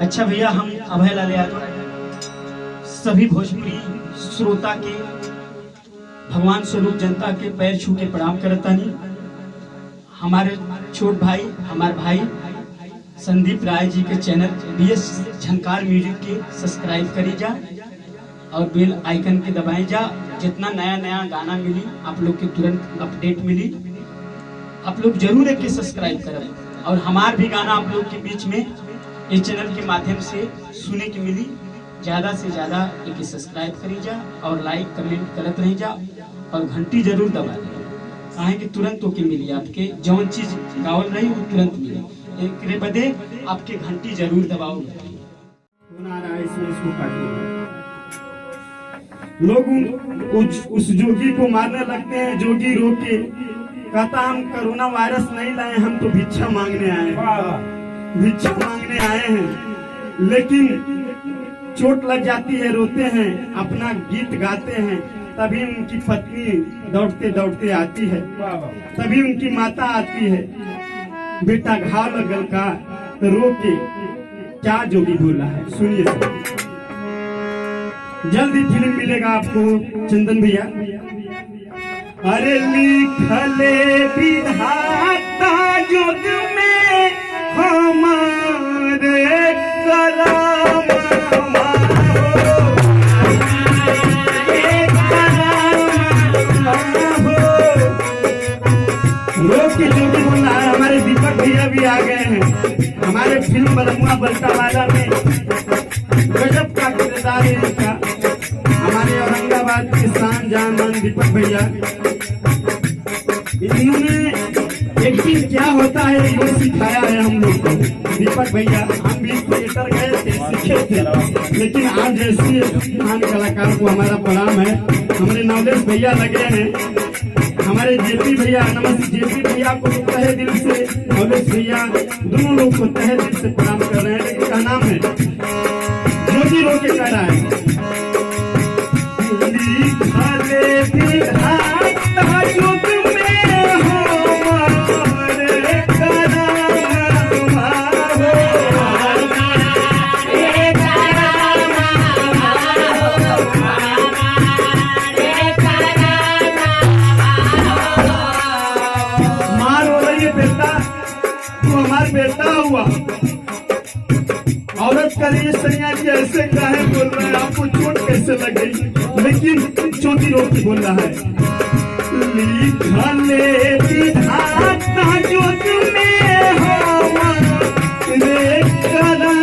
अच्छा भैया, हम अभय लाल यादव सभी भोजपुरी श्रोता के भगवान स्वरूप जनता के पैर छू के प्रणाम करतानी। हमारे छोट भाई, हमारे भाई संदीप राय जी के चैनल BS झनकार म्यूजिक के सब्सक्राइब करी जा और बेल आइकन के दबाई जा। जितना नया नया गाना मिली आप लोग के तुरंत अपडेट मिली। आप लोग जरूर एक सब्सक्राइब करें और हमार भी गाना आप लोग के बीच में इस चैनल के माध्यम से सुने की मिली। ज़्यादा से ज़्यादा एक सब्सक्राइब करी जा और लाइक कमेंट करत रही जा और घंटी जरूर दबा दें, काहे कि तुरंत ओके मिली। आपके जौन चीज गावल रही वो तुरंत मिली। एक बदे आपके घंटी जरूर दबाओ। लोग उस जोगी को मारने लगते हैं। जोगी रो के कहता हम कोरोना वायरस नहीं लाए, हम तो भिक्षा मांगने आए हैं, भिक्षा मांगने आए हैं। लेकिन चोट लग जाती है, रोते हैं, अपना गीत गाते हैं। तभी उनकी पत्नी दौड़ते दौड़ते आती है, तभी उनकी माता आती है, बेटा घाव लगल का, तो रो के क्या जोगी बोला है सुनिए। जल्दी फिल्म मिलेगा आपको चंदन भैया। अरे लिखले विधाता युग में हमारे कलाम की जोगी बोलना है। हमारे दीपक भैया भी आ गए हैं। हमारे फिल्म बलमुआ बल्टा वाला में गजब का किरदार है इनका। हमारे औरंगाबाद के शान जान मान दीपक भैया, इन्होंने एक्टिंग क्या होता है ये सिखाया है हम लोग को। दीपक भैया, हम भी थिएटर गए थे, सीखे थे, लेकिन आज जैसे महान कलाकार को हमारा प्रणाम है। हमारे नवलेश भैया लगे हैं, हमारे जेपी भैया, नमस्ते जेपी भैया को तहे दिल से, नवलेश भैया, दोनों लोग को तहे दिल से प्रणाम कर रहे हैं। लेकिन का नाम है जोगी रो के कह रहा है। बेटा हुआ औरत का लिए सैया जी ऐसे काहे बोल रहे हैं, आपको चोट कैसे लग गई? लेकिन चोटी रोटी बोल रहा है। लिखले विधाता युग में हमारे कलम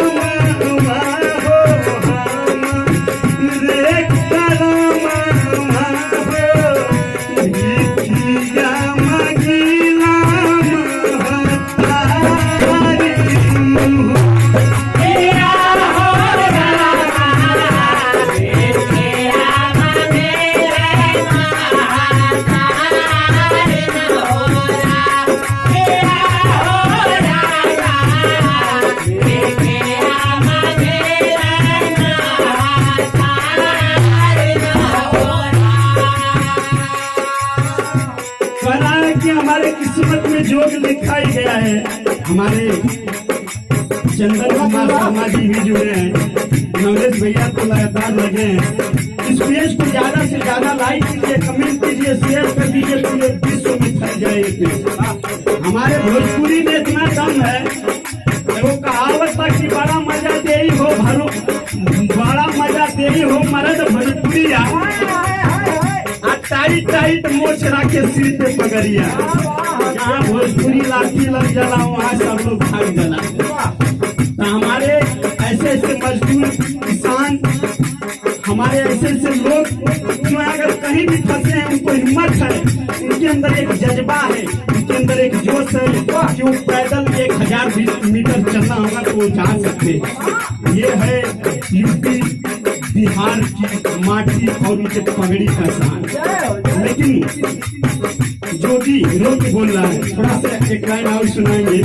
हमारे किस्मत में जोग लिखाई गया है। हमारे चंदन कुमार शर्मा जी भी जुड़े हैं, नवलेश भैया तो लगातार लगे हैं। इस पेज को ज्यादा से ज्यादा लाइक कीजिए, कमेंट कीजिए, शेयर कर दीजिए, पूरे विश्व में फैल जाए। हमारे भोजपुरी में इतना दम है, वो कहावत था कि बड़ा मजा दे हो भरो, बड़ा मजा दे हो मर्द भोजपुरिया, टाइट टाइट मोच रखे सिर पे पगड़िया। जहाँ भोजपुरी लाठी लग जला वहाँ सब लोग भाग जला। तो हमारे ऐसे ऐसे मजदूर किसान, हमारे ऐसे ऐसे लोग जो अगर कहीं भी फंसे हैं, उनको हिम्मत है, उनके अंदर एक जज्बा है, उनके अंदर एक जोश है कि वो पैदल 1000 मीटर चलना होगा तो वो जा सकते। ये है यूपी बिहार की माटी और उनके पगड़ी का शान। लेकिन जोगी रो के बोल रहा है। थोड़ा सा एक लाइन और सुनाएंगे।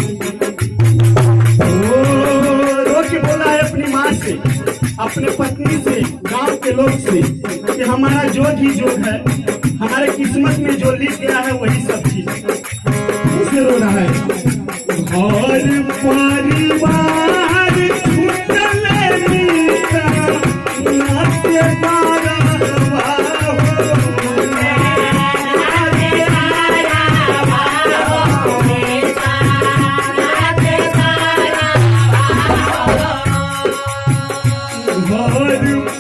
रो के बोला है अपनी माँ से, अपने पत्नी से, गांव के लोग से कि हमारा जोग ही जोग है, हमारे किस्मत में जो लिख गया है वही सब चीज। उसे रो रहा है। घर परिवार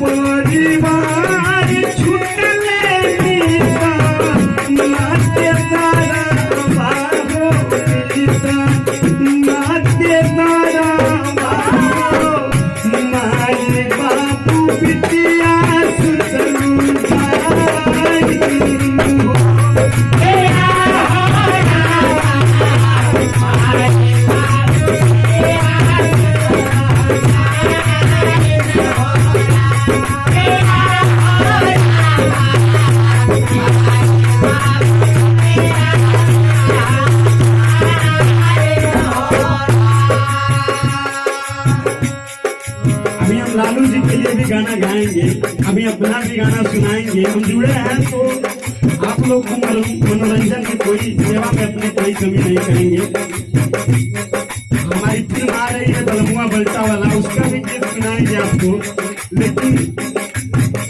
परिवार छूटले गीता नाते तारा बाबो गीता नाते तारा बाबो माई बाबू बिटिया सुतलू भाई अभी हम लालू जी के लिए भी गाना गाएंगे, अभी अपना भी गाना सुनाएंगे। हम जुड़े हैं तो आप लोग को मनोरंजन की कोई सेवा में अपनी कोई कमी नहीं करेंगे। हमारी फिल्म आ रही है बलमुआ बल्टा वाला, उसका भी गीत सुनाएंगे आपको। लेकिन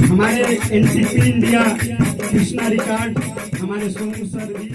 हमारे NTP इंडिया कृष्णा रिकॉर्ड हमारे सोनू सर भी